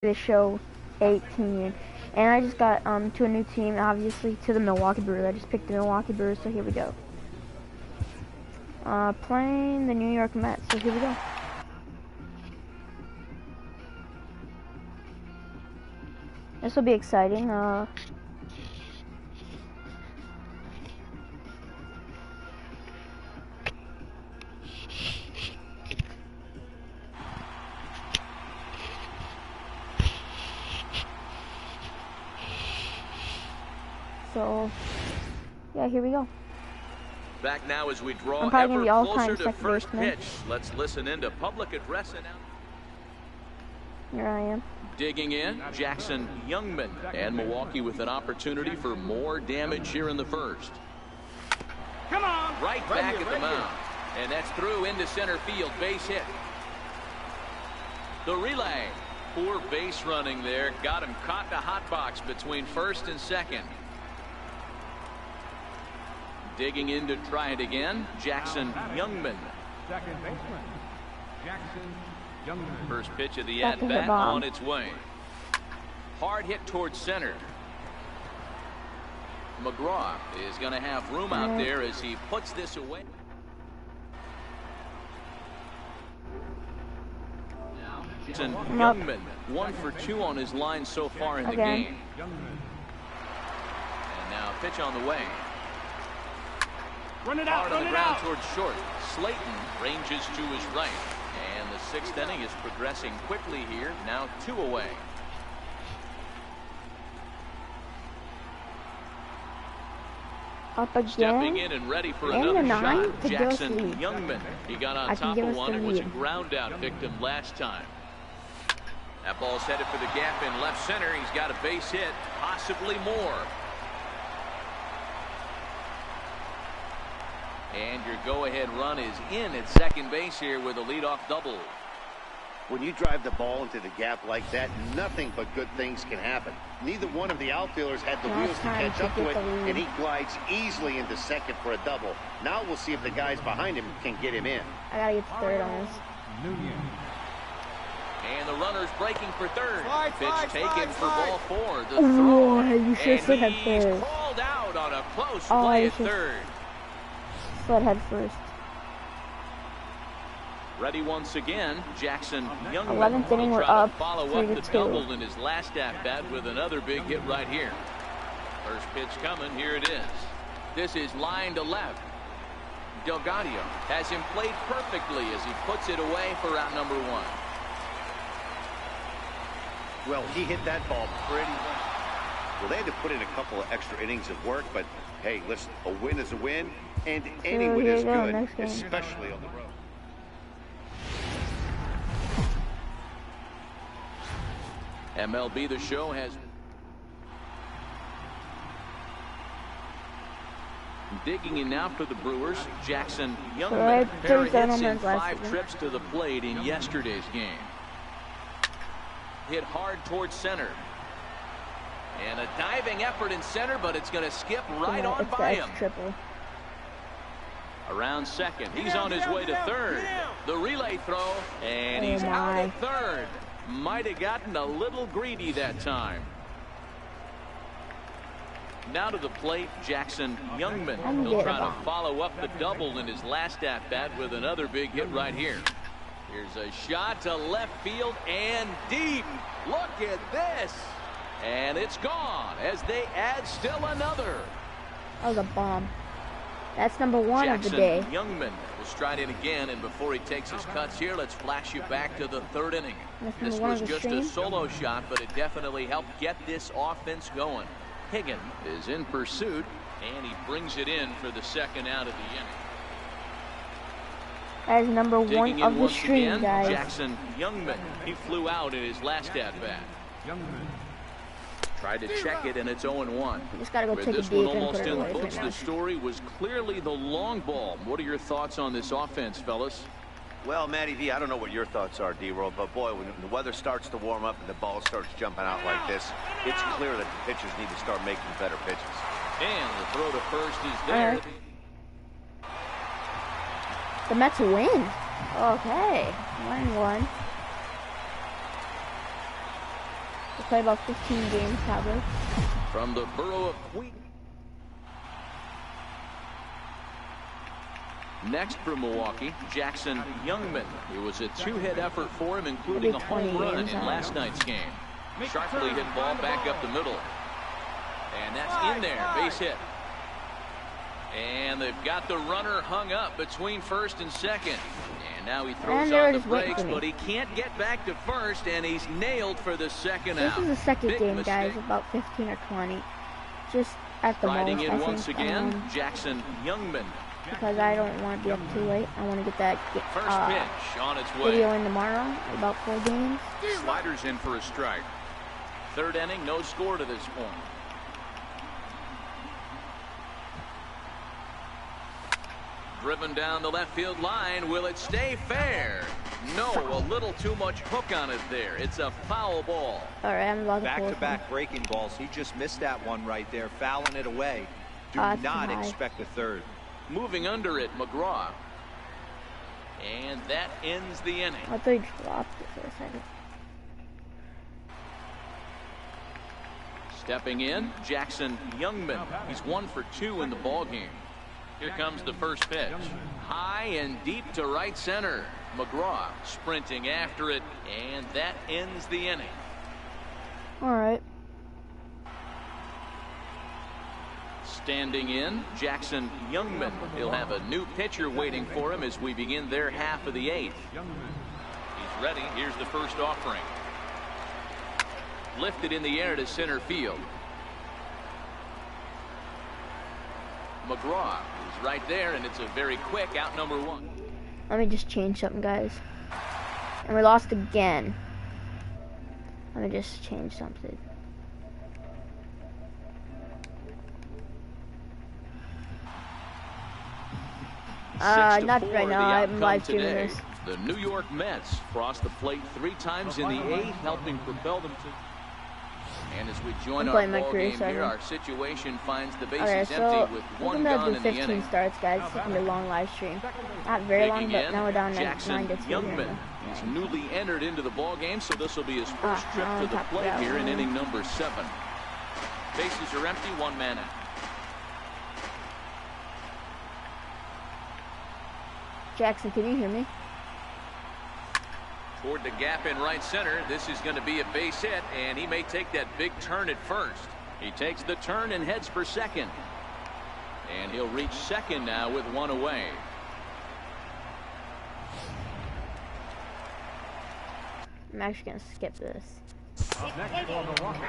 the show 18, and I just got to a new team, obviously to the Milwaukee Brewers. I just picked the Milwaukee Brewers, so here we go. Playing the New York Mets, so here we go. This will be exciting. So, yeah, here we go. Back now as we draw I'm probably ever gonna be closer to first baseman. pitch. Let's listen into public address announcement. Here I am. Digging in, Jackson Youngman, and Milwaukee with an opportunity for more damage here in the first. Come on! Right back at the mound. And that's through into center field, base hit. The relay. Poor base running there. Got him caught in a hot box between first and second. Digging in to try it again, Jackson Youngman. Second baseman, Jackson Youngman. First pitch of the at-bat on its way. Hard hit towards center. McGraw is going to have room out there as he puts this away. Jackson Youngman, 1 for 2 on his line so far in the game. And now pitch on the way. Run it out, hard on the ground towards short. Slayton ranges to his right. And the 6th inning is progressing quickly here. Now 2 away. Up again. Stepping in and ready for another shot. Jackson Youngman. He got on top of one and was a ground out victim last time. That ball's headed for the gap in left center. He's got a base hit, possibly more. And your go-ahead run is in at second base here with a leadoff double. When you drive the ball into the gap like that, nothing but good things can happen. Neither one of the outfielders had the wheels to catch up to it, and he glides easily into second for a double. Now we'll see if the guys behind him can get him in. I gotta get to third on this. And the runner's breaking for third. Pitch taken for ball 4. The throw. You should have had he's first. called out on a close play at third. Sled head first. Ready once again, Jackson Youngman. 11th inning, we're up. Follow up the double in his last at bat with another big hit right here. First pitch coming. Here it is. This is line to left. Delgadio has him played perfectly as he puts it away for out number 1. Well, he hit that ball pretty well. Well, they had to put in a couple of extra innings of work, but hey, listen, a win is a win, and any win is good, especially on the road. MLB The Show has digging in now for the Brewers. Jackson Youngman, pair of hits in 5 trips to the plate in yesterday's game. Hit hard towards center. And a diving effort in center, but it's going to skip right on by him. Triple. Around second. He's on his way to third. The relay throw, and he's out at third. Might have gotten a little greedy that time. Now to the plate, Jackson Youngman. He'll try to follow up the double in his last at-bat with another big hit right here. Here's a shot to left field and deep. Look at this. And it's gone as they add still another. That was a bomb. That's number 1 of the day. Jackson Youngman will stride in again, and before he takes his cuts here, let's flash you back to the 3rd inning. This was just a solo shot, but it definitely helped get this offense going. Higgin is in pursuit, and he brings it in for the 2nd out of the inning. That is number 1 of the stream, again, guys. Jackson Youngman. He flew out in his last at-bat. Tried to check it, and it's 0-1. Just gotta go take this a deep one almost and put it in away books, the story was clearly the long ball. What are your thoughts on this offense, fellas? Well, Matty V, I don't know what your thoughts are, D-Roll, but boy, when the weather starts to warm up and the ball starts jumping out like this, it's clear that the pitchers need to start making better pitches. And the throw to first is there. The Mets win. Okay, 1-1. We'll play about 15 games probably. From the borough of Queen. Next for Milwaukee, Jackson Youngman. It was a two-hit effort for him, including a home run in last night's game. Sharply hit ball back up the middle. And that's in there, base hit. And they've got the runner hung up between first and second. And now he throws on the brakes, but he can't get back to first, and he's nailed for the second out. This is the second game, guys, about 15 or 20. Just at the most, Riding in I once think, again, Jackson Youngman. Because I don't want to be up too late. I want to get that First pitch on its way. video in tomorrow, about 4 games. Sliders in for a strike. Third inning, no score to this point. Driven down the left field line. Will it stay fair? No, a little too much hook on it there. It's a foul ball. All right, I'm about to back-to-back breaking balls. He just missed that one right there, fouling it away. Do not expect a third. Moving under it, McGraw. And that ends the inning. I thought he dropped it for a second. Stepping in, Jackson Youngman. He's 1 for 2 in the ballgame. Here comes the first pitch. High and deep to right center. McGraw sprinting after it, and that ends the inning. All right. Standing in, Jackson Youngman. He'll have a new pitcher waiting for him as we begin their half of the 8th. He's ready. Here's the first offering. Lifted in the air to center field. McGraw is right there, and it's a very quick out, number 1. Let me just change something, guys. And we lost again. Let me just change something. Not right now. I'm live streaming this. The New York Mets crossed the plate 3 times in the 8th, helping propel them to. And as we join our ball game here, our situation finds the bases empty with 1 gun in the inning. 15 starts, guys. It's gonna be a long live stream. Not very long, but now we're down to 9 to 2. Youngman. He's newly entered into the ball game, so this will be his first trip to the plate here in inning number 7. Bases are empty, 1 man out. Jackson, can you hear me? Toward the gap in right center. This is going to be a base hit, and he may take that big turn at first. He takes the turn and heads for second. And he'll reach second now with 1 away. I'm actually going to skip this. Up next for Milwaukee.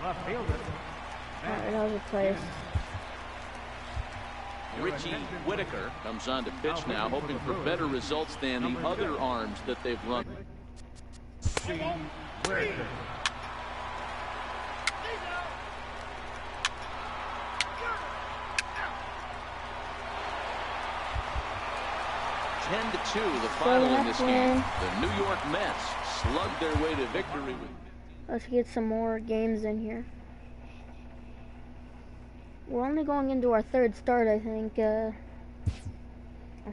Left fielder. Alright, that was a place. Richie Whitaker comes on to pitch now, hoping for better results than the other arms that they've run. Whitaker. 10-2, the final in this game. The New York Mets slugged their way to victory. Let's get some more games in here. We're only going into our 3rd start, I think. I'm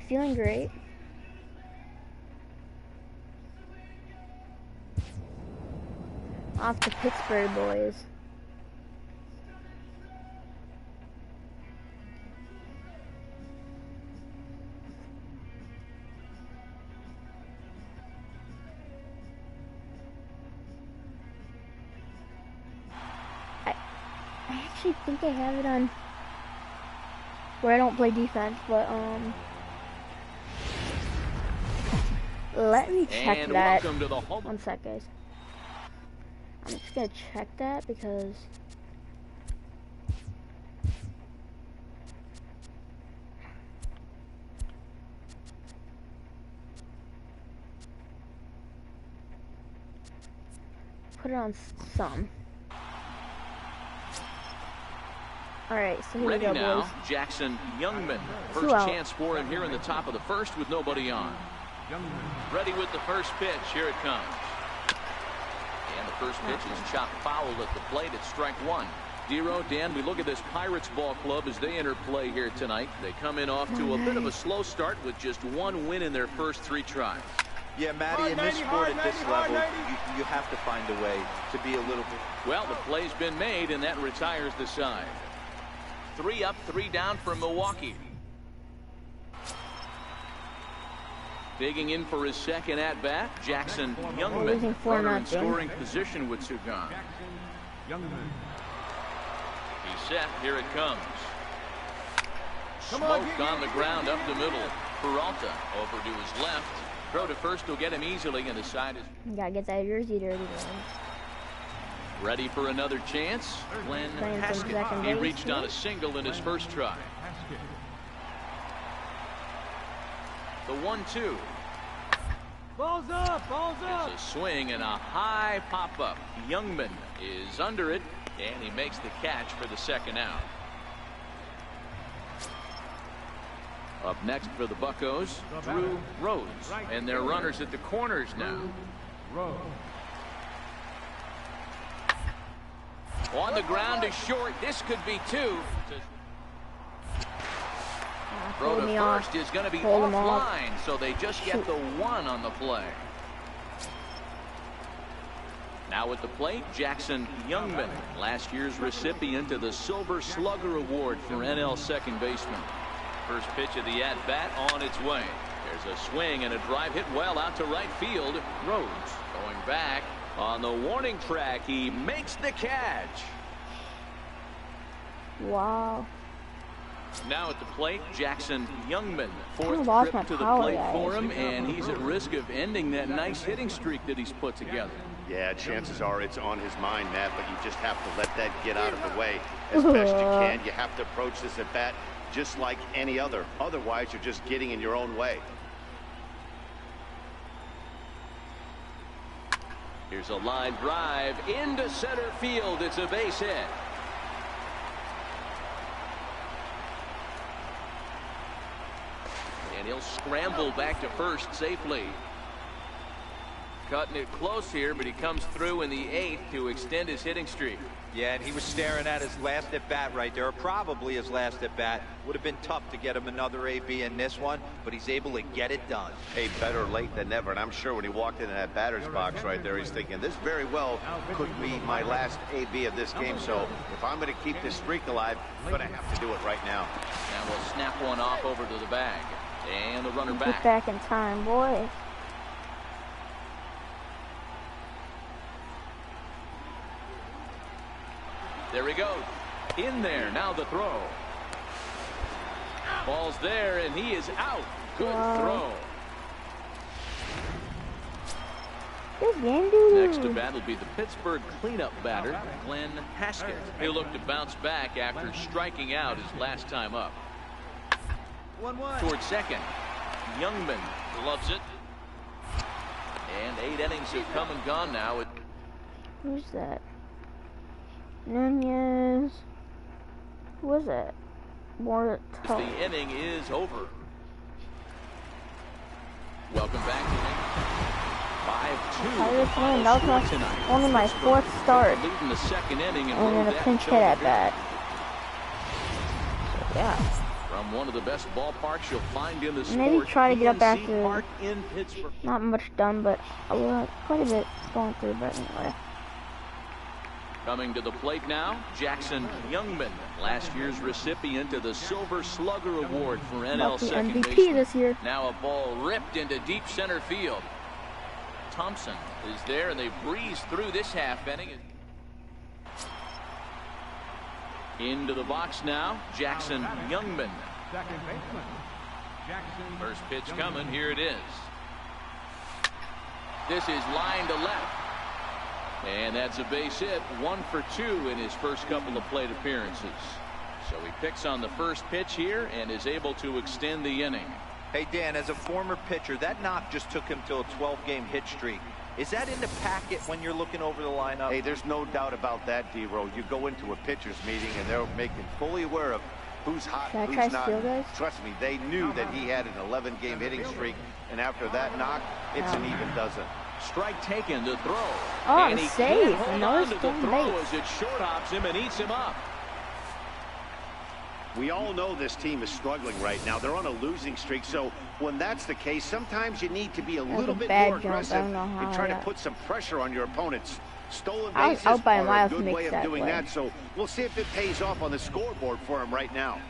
feeling great. Off to Pittsburgh, boys. I think I have it on where I don't play defense, but let me check that. One sec, guys. I'm just gonna check that because put it on some. Alright, so here we go, now, boys. Jackson Youngman. First chance for him here in the top of the 1st with nobody on. Ready with the first pitch. Here it comes. And the first pitch is chopped foul at the plate at strike 1. Dero, Dan, we look at this Pirates ball club as they enter play here tonight. They come in off to a bit of a slow start with just 1 win in their first 3 tries. Yeah, Matty, in this sport at this level, you have to find a way to be a little bit... Well, the play's been made, and that retires the side. 3 up, 3 down for Milwaukee. Digging in for his second at-bat, Jackson Youngman. Runner in scoring position with Sugan. He's set. Here it comes. Smoke on the ground up the middle. Peralta over to his left. Throw to first will get him easily, and the side is... You gotta get that jersey dirty, man. Ready for another chance. Glenn Haskett. He reached on a single in his first try. The 1-2. Balls up, balls up. It's a swing and a high pop-up. Youngman is under it, and he makes the catch for the second out. Up next for the Buccos, Drew Rhodes, and their runners at the corners now. On the ground to short. This could be 2. Throw to first is going to be offline, so they just get the 1 on the play. Now at the plate, Jackson Youngman, last year's recipient of the Silver Slugger Award for NL second baseman. First pitch of the at-bat on its way. There's a swing and a drive hit well out to right field. Rhodes going back on the warning track. He makes the catch. Wow. Now at the plate, Jackson Youngman. 4th trip to the plate for him, and he's at risk of ending that nice hitting streak that he's put together. Yeah, chances are it's on his mind, Matt, but you just have to let that get out of the way as best you can. You have to approach this at bat just like any other. Otherwise, you're just getting in your own way. Here's a line drive into center field. It's a base hit. And he'll scramble back to first safely. Cutting it close here, but he comes through in the 8th to extend his hitting streak. Yeah, and he was staring at his last at-bat right there, or probably his last at-bat. Would have been tough to get him another AB in this one, but he's able to get it done. Hey, better late than never, and I'm sure when he walked into that batter's box right there, he's thinking, this very well could be my last AB of this game, so if I'm going to keep this streak alive, I'm going to have to do it right now. Now we'll snap one off over to the bag, and the runner back. Get back in time, boy. There he goes. In there. Now the throw. Ball's there, and he is out. Good throw. Good game, dude. Next to bat will be the Pittsburgh cleanup batter, Glenn Haskett. He'll look to bounce back after striking out his last time up. 1-1. Towards second. Youngman loves it. And 8 innings have come and gone now. Who's that? Nunez. Who was that? More tough. The inning is over. Welcome back to 5-2. That was only my 4th start. Leading the second inning and then a pinch hit at bat. So, yeah. From one of the best ballparks you'll find in the sport. Maybe try to get up after. Park in Pittsburgh. Not much done, but quite a bit going through. But anyway. Coming to the plate now, Jackson Youngman, last year's recipient of the Silver Slugger Award for NL second MVP baseman. this year. Now a ball ripped into deep center field. Thompson is there, and they breeze through this half inning. Into the box now, Jackson Youngman. Second baseman, Jackson. First pitch coming, here it is. This is line to left. And that's a base hit, 1 for 2 in his first couple of plate appearances. So he picks on the first pitch here and is able to extend the inning. Hey, Dan, as a former pitcher, that knock just took him to a 12-game hit streak. Is that in the packet when you're looking over the lineup? Hey, there's no doubt about that, D-Row. You go into a pitcher's meeting, and they're making fully aware of who's hot, who's not. Trust me, they knew that he had an 11-game hitting streak, and after that knock, it's an even dozen. Strike taken to throw. Oh, and he safe. Hold on to the throw as it short hops him and eats him up. We all know this team is struggling right now. They're on a losing streak, so when that's the case, sometimes you need to be a little bit more aggressive and try to put some pressure on your opponents. Stolen bases are a good way of doing that, so we'll see if it pays off on the scoreboard for him right now.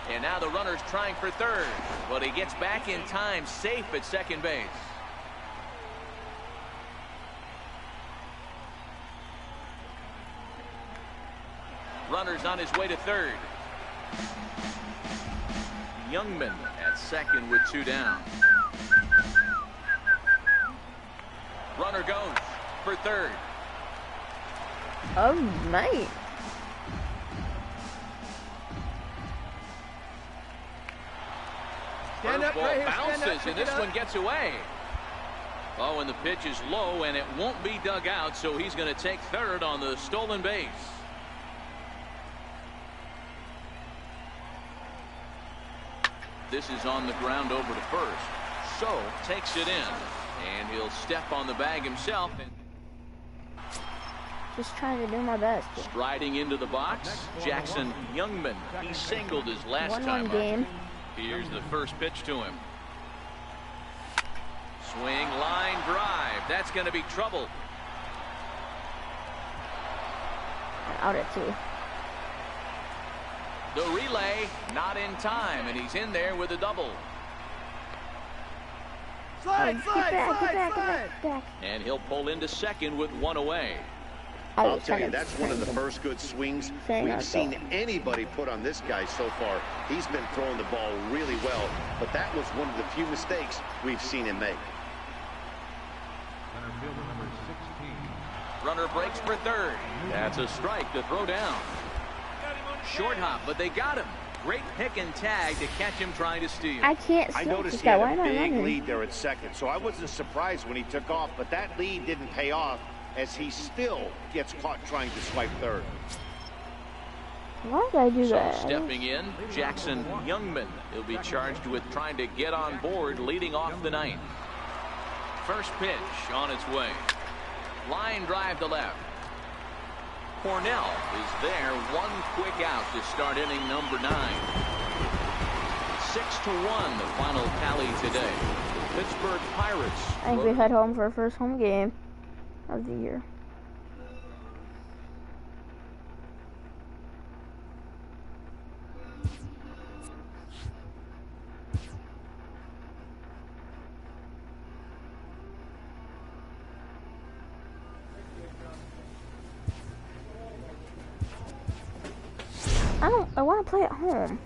And now the runner's trying for third, but he gets back in time, safe at second base. Runner's on his way to third. Youngman at second with 2 down. Runner goes for third. Oh, mate. Curveball bounces, and this one gets away. Oh, and the pitch is low, and it won't be dug out, so he's going to take third on the stolen base. This is on the ground over to first. So takes it in, and he'll step on the bag himself. And just trying to do my best. Striding into the box, Jackson Youngman. He singled his last time game. Here's the first pitch to him. Swing, line drive. That's going to be trouble. Out at 2. The relay not in time, and he's in there with a double. Slide, Get back. And he'll pull into second with 1 away. I'll tell you, that's one of the first good swings we've seen anybody put on this guy so far. He's been throwing the ball really well, but that was one of the few mistakes we've seen him make. Center fielder number 16. Runner breaks for third. That's a strike to throw down. Short hop, but they got him. Great pick and tag to catch him trying to steal. I can't see. I noticed he had a big lead there at second, so I wasn't surprised when he took off, but that lead didn't pay off as he still gets caught trying to swipe third. Why did I do that? Stepping in, Jackson Youngman. He'll be charged with trying to get on board leading off the ninth. First pitch on its way. Line drive to left. Cornell is there, 1 quick out to start inning number 9. 6-1 the final tally today. The Pittsburgh Pirates. I think we head home for our first home game of the year. I want to play at home.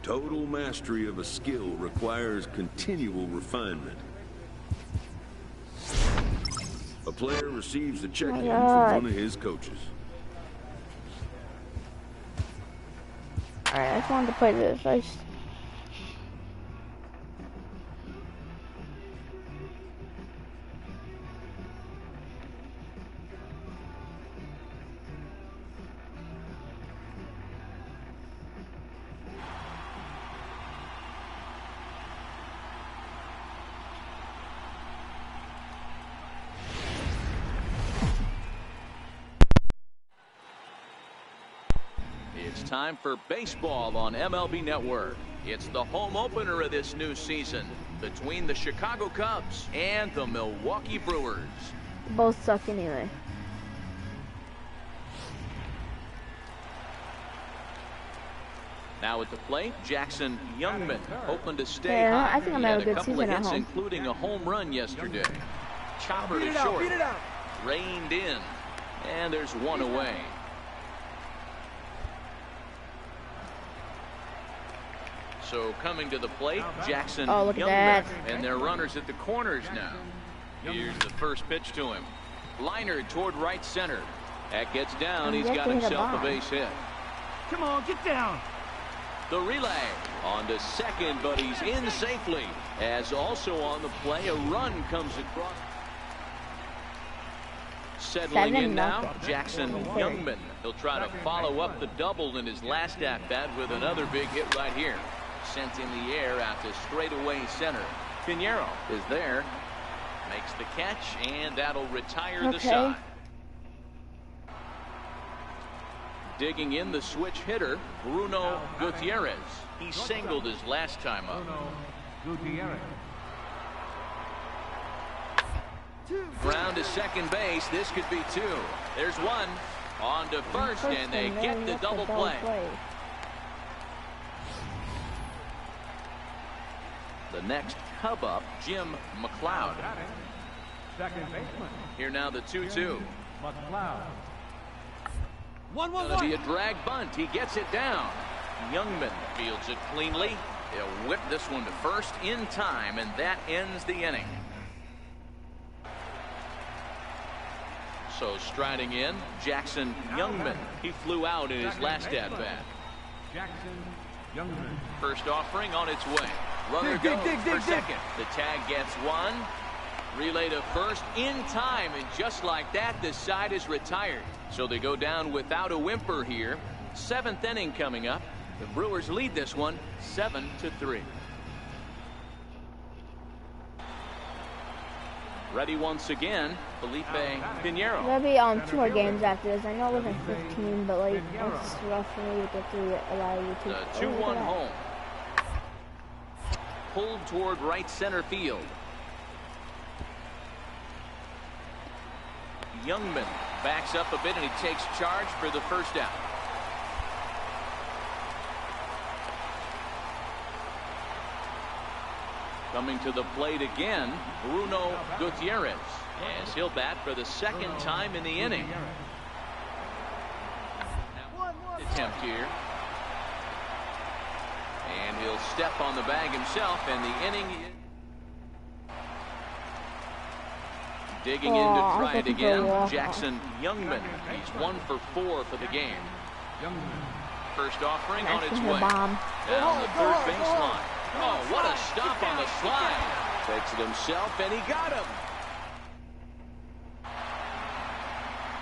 Total mastery of a skill requires continual refinement. A player receives a check-in from one of his coaches. Alright, I just wanted to play this. It's time for baseball on MLB Network. It's the home opener of this new season between the Chicago Cubs and the Milwaukee Brewers. Both suck anyway. Now at the plate, Jackson Youngman hoping to stay hot. I think I'm having a good season at home. Including a home run yesterday. Chopper to short. Reined in. And there's 1 away. So coming to the plate, Jackson Youngman. And their runners at the corners now. Here's the first pitch to him. Liner toward right center. That gets down. He's got himself a base hit. Come on, get down. The relay on to second, but he's in safely. As also on the play, a run comes across. Settling in now, Jackson Youngman. He'll try to follow up the double in his last at-bat with another big hit right here. Sent in the air out to straightaway center. Pinheiro is there. Makes the catch, and that'll retire the side. Digging in the switch hitter, Bruno Gutierrez. He singled his last time up. Bruno Gutierrez. Ground to second base. This could be two. There's one. On to first, and they get the double play. The next Cub up, Jim McLeod. Second baseman. Here now the 2-2. McLeod. Gonna be a drag bunt. He gets it down. Youngman fields it cleanly. He'll whip this one to first in time, and that ends the inning. So striding in, Jackson Youngman. He flew out in his last at-bat. Jackson Youngman. First offering on its way. Runner goes for second. The tag gets one. Relay to first in time, and just like that, the side is retired. So they go down without a whimper here. 7th inning coming up. The Brewers lead this one 7-3. Ready once again, Felipe Pinheiro. There'll be 2 more games after this. I know it wasn't 15, but like it's rough for me to get through a lot of YouTube. The 2-1 home. Pulled toward right center field. Youngman backs up a bit, and he takes charge for the first out. Coming to the plate again, Bruno Gutierrez, as he'll bat for the second time in the inning. Attempt here. And he'll step on the bag himself, and the inning is... Digging in to try it again, Jackson Youngman. He's 1 for 4 for the game. First offering on its way. Down the third baseline. Oh, what a stop on the slide. Takes it himself, and he got him.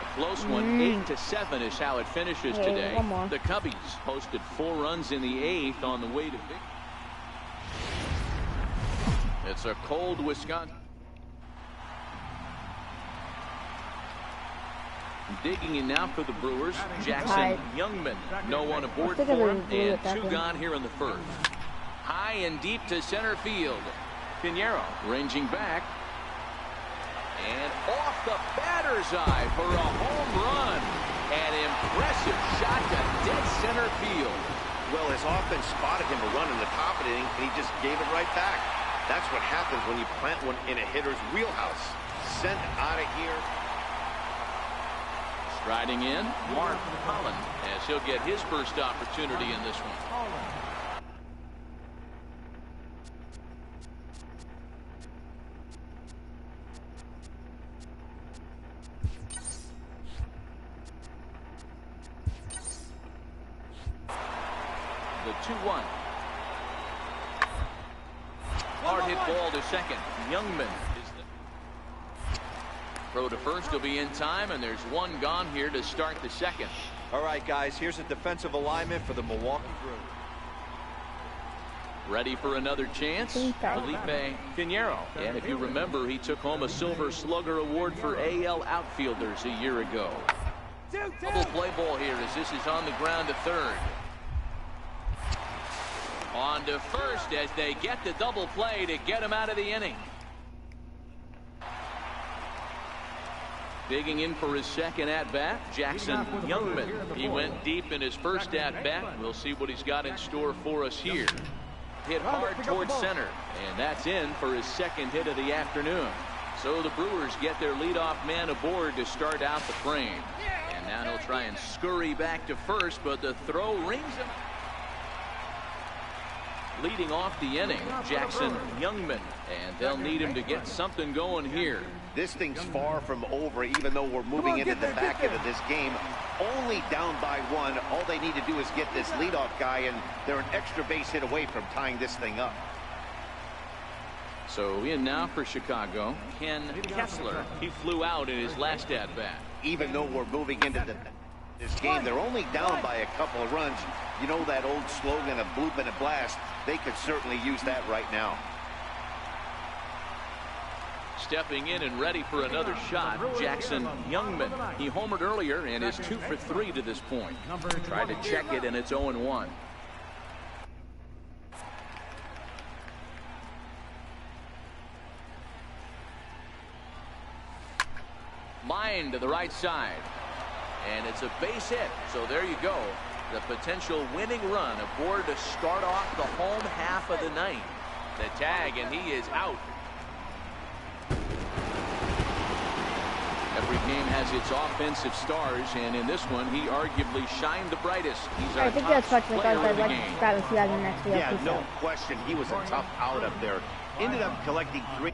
A close one, 8-7 is how it finishes today. The Cubbies posted 4 runs in the 8th on the way to victory. It's a cold Wisconsin. Digging in now for the Brewers, Jackson Youngman. No one aboard for him, and 2 gone here in the first. High and deep to center field. Pinheiro ranging back. And off the batter's eye for a home run. An impressive shot to dead center field. Well, his offense spotted him a run in the top of the inning, and he just gave it right back. That's what happens when you plant one in a hitter's wheelhouse. Sent out of here. Striding in, Mark Holland, as he'll get his first opportunity in this one. The 2-1. Hard hit ball to second. Youngman is the throw to first. Will be in time, and there's 1 gone here to start the second. All right, guys, here's a defensive alignment for the Milwaukee Brewers. Ready for another chance, Felipe Pinheiro. And if you remember, he took home a Silver Slugger Award for AL outfielders a year ago. Double play ball here as this is on the ground to third. On to first as they get the double play to get him out of the inning. Digging in for his second at-bat, Jackson Youngman. He went deep in his first at-bat. We'll see what he's got in store for us here. Hit hard towards center, and that's in for his second hit of the afternoon. So the Brewers get their leadoff man aboard to start out the frame. And now he'll try and scurry back to first, but the throw rings him. Leading off the inning, Jackson Youngman, and they'll need him to get something going here. This thing's far from over, even though we're moving into the back end of this game. Only down by 1. All they need to do is get this leadoff guy, and they're an extra base hit away from tying this thing up. So in now for Chicago, Ken Kessler. He flew out in his last at-bat. Even though we're moving into this game, they're only down by a couple of runs. You know that old slogan of bloop and a blast? They could certainly use that right now. stepping in and ready for another shot, Jackson Youngman. He homered earlier and is 2 for 3 to this point. Tried to check it, and it's 0-1. Line to the right side. And it's a base hit. So there you go. The potential winning run aboard to start off the home half of the ninth. The tag, and he is out. Every game has its offensive stars, and in this one, he arguably shined the brightest. He's our I think that's top much player like of the I'd like game. to subscribe and see you guys in the next video. Yeah, Peace no out. question. He was a tough out up there. Ended up collecting 3.